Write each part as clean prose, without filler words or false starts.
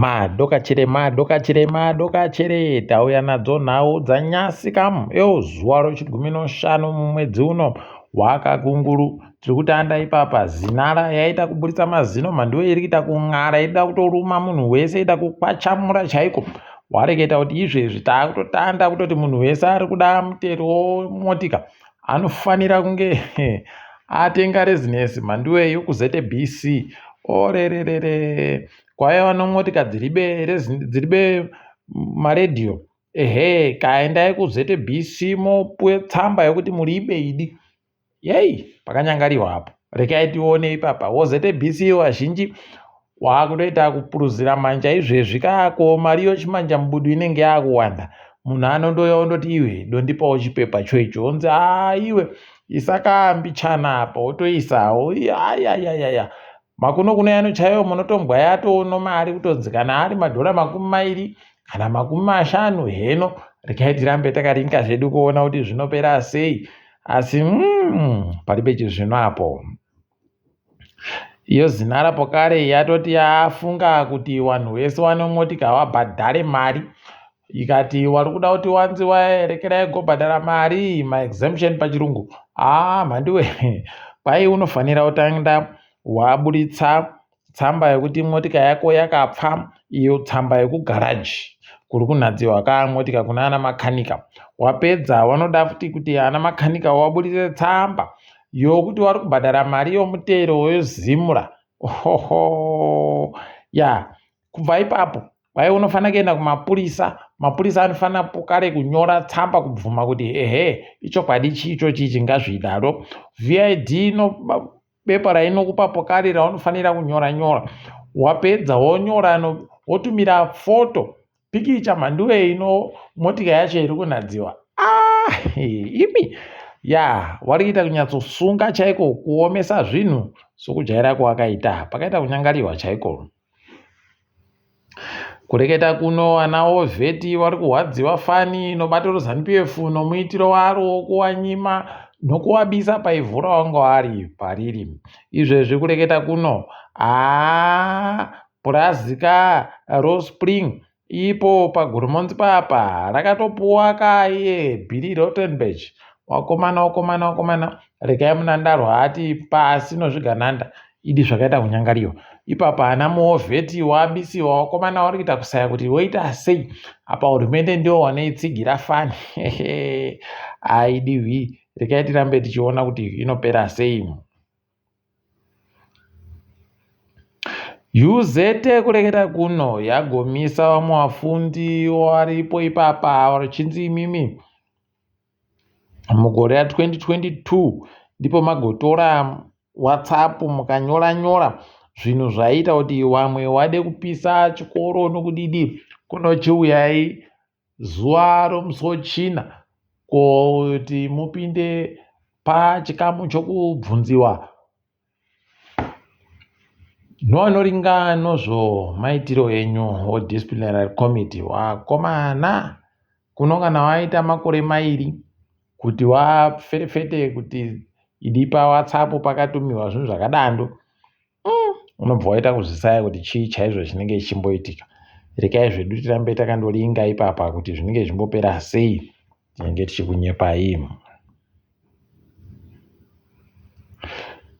Madokachere tauya nadzo nhau dzanyasika zuwa rechigumi noshanu mumwedzi uno wakakunguru tiri kutanda ipapa zinara yaita kuburitsa mazino mhandiwe iri kuita kung'ara ida kutoruma munhu wese ida kukwachamura chaiko wareketa kuti izvezvi taakutotanda kutoti munhu wese ari kuda mutero womotika anofanira kunge atenga rezinesi mhandiwe yokuzete orererere kwaiva nomotika dziribe maredhiyo kaendai kuzete mopuwe tsamba yokuti muri ibeidi pakanyangariwa apo rekai tione ipapa wozete wazhinji waakutoita kupuruzira manja izvezvi kako mari yochimanja mubudu inenge yakuwanda munhu anondoya ondoti iwe dondipawo chipepa choicho onzi iwe isakaambichana apa wotoisawo makuno yanochaiwo munotombwa yatoono mari kutonzi kana ari madhora 20 kana 50 heno rekai tirambe takaringa zvedu kuona kuti zvinopera sei asi pari pechizvino apo iyo zinara pokare yatoti yafunga kuti vanhu vese vanomotika vabhadhare mari ikati wari kuda kuti wanzi waerekerai gobhadhara mari maexemption pachirungu mhandiwe kwai unofanira kutanga waburitsa tsamba yekuti motika yako yakapfa iyo tsamba yekugaraji kuri kunhadziwa kamotika kuna ana makanika wapedza vanoda futi kuti ana makanika waburitse tsamba yokuti wari kubhadhara mari yomutero wezimura kubva ipapo kwai unofanira kuenda kumapurisa mapurisa anofanira pokare kunyora tsamba kubvuma kuti ichokwadi chichi ngazvidaro vid bepa rainokupa pokare raunofanira kunyora wapedza wonyora wotumira foto pikicha mhandiwe ino motika yacho iri kunhadziwa imi wari kuita kunyatsosunga chaiko kuomesa zvinhu sokujaira kwakaita pakaita kunyangariwa chaiko kureketa kuno ana ovheti vari kuhwadziwa fani nobatiro ZANU-PF nomuitiro waro kuwanyima nokuwabisa paivhu rawanga wari pariri izvezvi kureketa kuno purazi kaRospring ipo paGurumonzi papa rakatopuwa kaye Billy Rottenberg wakomana rekai munandaro hati pasi nozvigananda idi zvakaita kunyangariwa ipapa ana muovheti wabisiwa wakomana vari kuita kusaya kuti woita sei apa hurumende ndio waneitsigira fani aidiwi rekai tirambe tichiona kuti inopera sei UZete kureketa kuno yagomisa vamwe vafundi waripo ipapa varichinzi imimi mugore ra2022 ndipo magotora WhatsApp mukanyora zvinhu zvaita kuti vamwe wade kupisa chikoro nokudidi kunochiuyai zuva romusochina kuti mupinde pachikamu chokubvunziwa novanoringa nozvo maitiro enyu disciplinary committee wakomana kunongana waita makore 2 kuti waferefete kuti idi paWhatsApp pakatumiwa zvinhu zvakadando unobva waita kuzvisaya kuti chii chaizvo chinenge chimboitika rekai zvedu tirambe takandoringa ipapa kuti zvinenge zvimbopera sei tinenge tichikunyepai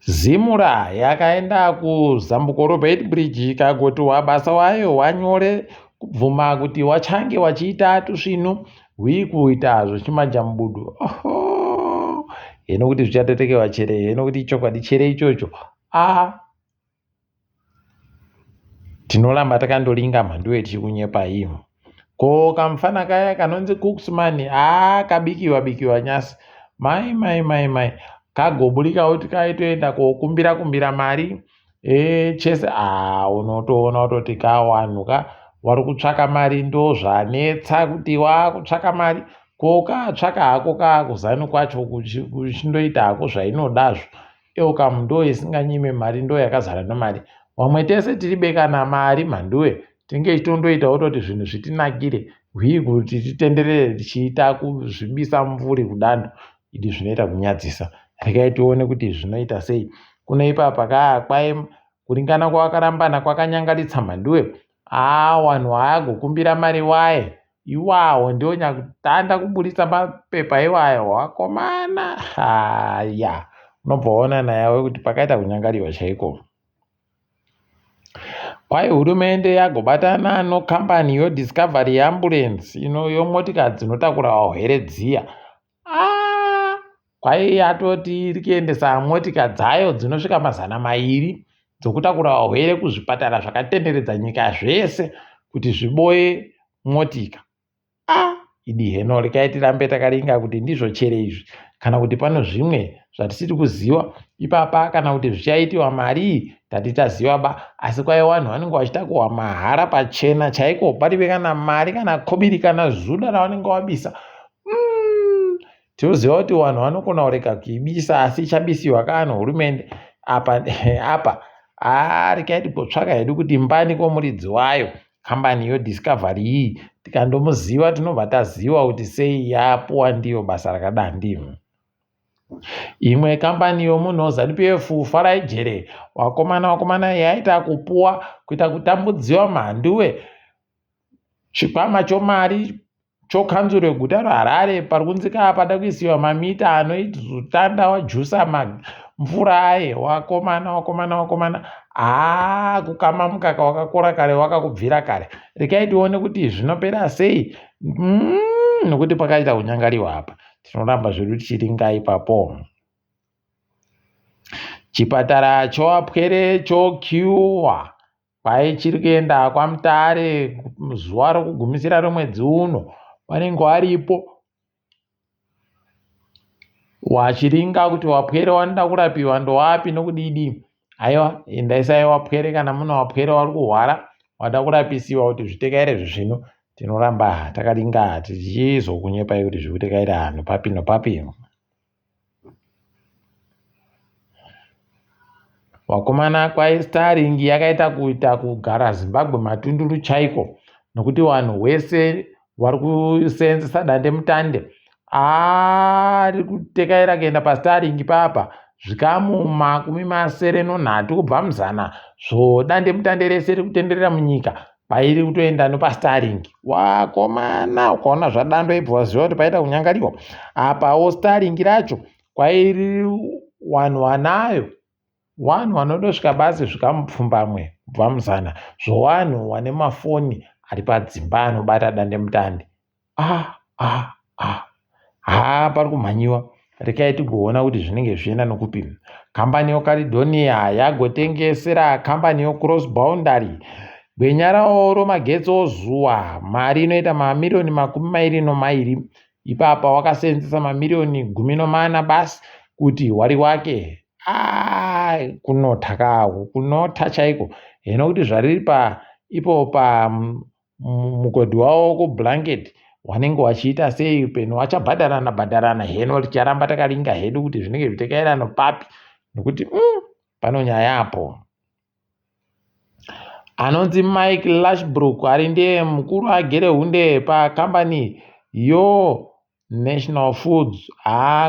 Zimura yakaenda kuzambuko Robert Bridge ikagotiwa basa wayo wanyore kubvuma kuti wachange wachiita tusvinu kuita zvechimanja mubudu heno kuti zvichatotekewa chere heno kuti chokwadi chere ichocho tinoramba takandoringa mhandiwe tichikunyepai ko kamufana kaya kanonzi Cooksman kabikiwa nyasi mai kagoburika kuti kaitoenda kokumbira mari chese unotoona kutoti kawanhuka wari kutsvaka mari ndo zvanetsa kuti wakutsvaka mari ko katsvaka hako kakuzanu kwacho kuchindoita hako zvainodazvo kamu ndo isinganyime mari ndo yakazara nemari vamwe tese tiribekana mari mhandiwe tinge chitondoita kutoti zvinhu zvitinakire kuti titenderere tichiita kuzvibisa mvuri kudando idi zvinoita kunyadzisa rekai tione kuti zvinoita sei kuno ipapa kwai kuringana kwavakarambana kwakanyangaritsa mhandiwe wanhu waagokumbira mari waye iwawo ndio nyakutanda kuburitsa mapepa iwayo. Wakomana haya, unobva waona nayawe kuti pakaita kunyangariwa chaiko. Kwai hurumende yagobatana nokambani yodiscovery yeambulance yomotikari dzinotakura varwere dziya. Kwai yatoti iri kuendesa motika dzayo dzinosvika 200 dzokutakura varwere kuzvipatara zvakatenderedza nyika zvese kuti zviboye motika. Idi heno rekai tirambe takaringa kuti ndizvo chere izvi, kana kuti pano zvimwe zvatisiri kuziva ipapa, kana kuti zvichaitiwa mari tati taziva ba. Asi kwai vanhu vanenge vachitakuhwa mahara pachena chaiko, parive kana mari kana kobiri kana zuda ravanenge vabisa. Tinoziva kuti vanhu vanokona kurega kuibisa, asi chabisiwa kana hurumende apa rekai tigotsvaka hedu kuti mbani komuridzi wayo kambani yodiscovery iyi. Tikandomuziva tinobva taziva kuti sei yapuwa ndiyo basa rakada ndimo. Imwe kambani yomunhu ZANU-PF Farai Jere wakomana yaita kupuwa kuita kutambudziwa mhanduwe chikwama chomari chokanzuro reguta reHarare pari kunzika pada kuisiwa mamita anoitanda wajusa mvura aye. Wakomana kukama mukaka wakakora kare wakakubvira kare. Rekai tione kuti zvinopera sei, nokuti pakaita kunyangariwa apa. Tinoramba zvedu tichiringa ipapo. Chipatara choapwere chokiwa kwai chiri kuenda kwaMutare zuva rokugumisira romwedzi uno. Vanenge varipo wachiringa kuti wapwere wanoda kurapiwa ndowapi nokudidi. Aiwa, endaisai wapwere kana muna wapwere wari kuhwara wada kurapisiwa kuti zvitekaire zvino. Tinoramba takaringa tichizokunyepai kuti zvikutekaira hanhu papi nopapi. Wakomana kwai Starlink yakaita kuita kugara Zimbabwe matunduru chaiko, nokuti vanhu wese vari kuseenzesa dandemutande ari kutekaira kuenda paStarlink papa zvikamu 73 kubva muzana zvodandemutande rese riri kutenderera munyika pairi kutoenda nopaStarlink. Wakomana ukaona zvadando ibva waziva kuti paita kunyangariwa. Apawo Starlink racho kwairi vanhu vanayo, vanhu vanodosvika basi zvikamupfumbamwe kubva muzana zvowanhu vane mafoni ari padzimba anobata dandemutande. Pari kumhanyiwa. Rekai tigoona kuti zvinenge zvichienda nokupi. Kambani yoCaledonia yagotengesera kambani yoCross Boundary gwenya rawo romagetsi ozuwa mari inoita mamirioni 22. Ipapa wakaseenzesa mamirioni 14 basi kuti hwari wake kunota kawo, kunota chaiko. Heno kuti zvariri ipo mugodhi wavo kublanketi wanenge wachiita sei upenyu wachabhadharana. Heno ticharamba takaringa hedu kuti zvinenge zvitekaira nopapi, nokuti pano nyaya apo. Anonzi Mike Lashbrook ari ndiye mukuru agere hunde pakambani National Foods.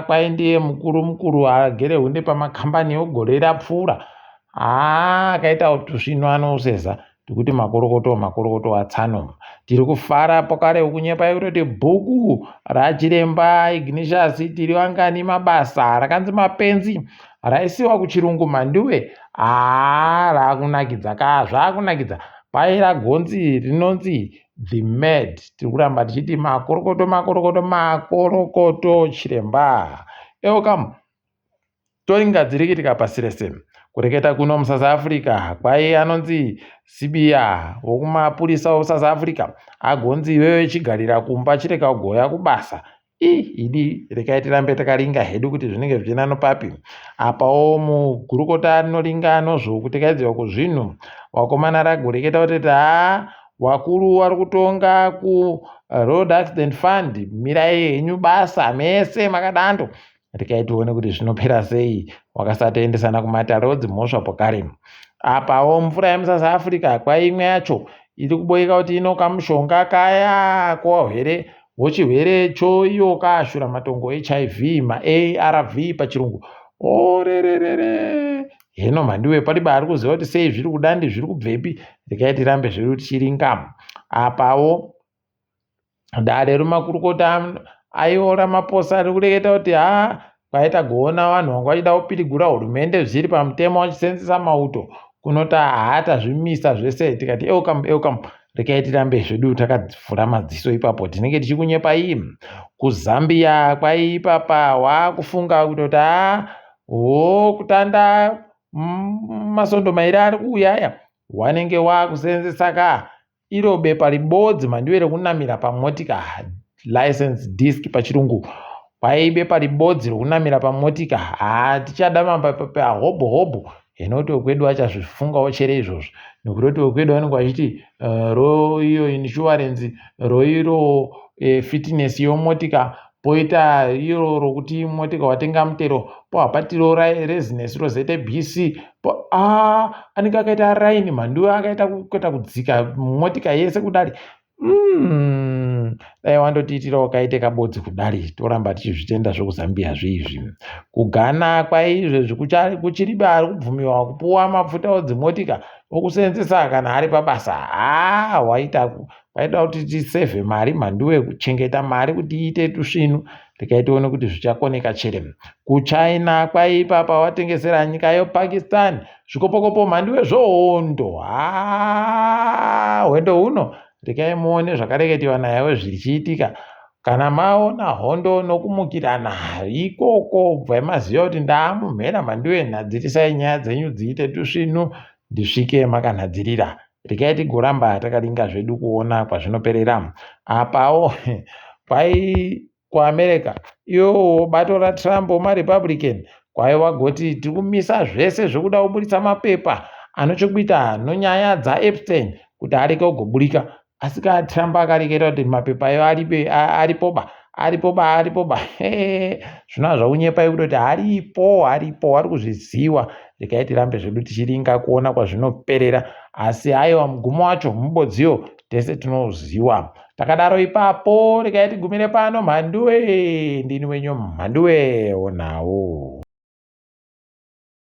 Kwai ndiye mukuru agere hunde pamakambani ogore rapfuura. Akaita kuti zvino anoseza tikuti makorokoto atsano. Tiri kufara pokare ukunyepai kutoti bhuku rachiremba Ignatius tiri wangani mabasa rakanzi mapenzi raisiwa kuchirungu mhanduwe. Rakunakidza zvakunakidza. Pai ragonzi rinonzi The Med. Tiri kuramba tichiti makorokoto chiremba. Kam toringadzirikitika pasi rese. Kureketa kuno muSouth Africa kwai anonzi Sibiya wokumapurisa weSouth Africa agonzi iwewe chigarira kumba chireka kugoya kubasa. Idi rekai tirambe takaringa hedu kuti zvinenge zvichienda nopapi. Apawo mugurukota rinoringa nozvokutekaidzwa kuzvinhu. Wakomana ragoreketa kuti wakuru vari kutonga kuRoad Accident Fund, mirai henyu basa mese makadando. Rekai tione kuti zvinopera sei wakasatoendesana kumata roads mhosva pokare. Apawo mvura yemuSouth Africa kwai imwe yacho iri kuboeka kuti inokamushonga kaya koherere wochirwere choiyo kashura matongo HIV, maARV pachirungu. Orererere hino mhandiwe palibe ari kuziva kuti sei zviri kudandi zviri kubvepi, regai tirambe zvedu tichiringamo. Apawo dare remakurukota aiwo Ramaphosa ari kureketa kuti kwaita goona vanhu vanga vachida kupirigura hurumende zviri pamutemo vachisenzesa mauto kunoti tazvimisa zvese, tikati eukamu regai tirambe zvedu takavhura madziso ipapo. Tinenge tichikunyepai kuZambia kwai ipapa wakufunga kutoti kutanda masondo mairi ari kuuyaya wanenge wakusenzesa iro bepa ribodzi mhandiwe rekunamira pamotika, license disc pachirungu, kwai bepa ribodzi rekunamira pamotika. Tichada mapepa hobho enoti wekwedu achazvifungawo chere izvozvo, nekuti wekwedu vanenge vachiti iyo insurance roiro fitness yomotika, poita iro rokuti motika watenga mutero pohapatiro rezinesi rozoite BC anenge akaita raini mhandiwe akaita kuita kudzika motika yese kudari. Dai wandotiitirawo kaite kabodzi kudari toramba tichizvitenda zvokuzambia zviizvi. Kugana kwaizvezvi kuchiribe ari kubvumiwa kupuwa mafuta edzimotika okusenzesa kana ari pabasa. Waida kuti tisevhe mari mhandiwe, kuchengeta mari kuti iite tusvinu, regai tione kuti zvichakoneka chere. KuChina kwaipapa watengesera nyika yePakistan zvikopokopo mhandiwe zvohondo. Hwendo huno regai muone zvakareketiwa naye zvichiitika. Kana maona hondo nokumukirana ikoko bvai maziva kuti ndaamumhera mhandiwe, nhadzirisai nyaya dzenyu dziite tusvinu ndisvike makanhadzirira. Regai tigoramba takaringa zvedu kuona kwazvinoperera. Apawo kwai kuAmerica iwo bato raTrump maRepublican kwai wagoti tiri kumisa zvese zvokuda kuburitsa mapepa anochokuita nonyaya dzaEpstein kuti areke kugoburika. Asi Trump akareketa kuti mapepa ayo aripoba. Zvino zvakunyepai kutoti aripo ari kuzviziva. Regai tirambe zvedu tichiringa kuona kwazvinoperera, asi haiwa mugumo wacho mubodziwo tese tinoziva. Takadaro ipapo regai tigumire pano mhandiwe, ndini wenyu mhandiwe onawo.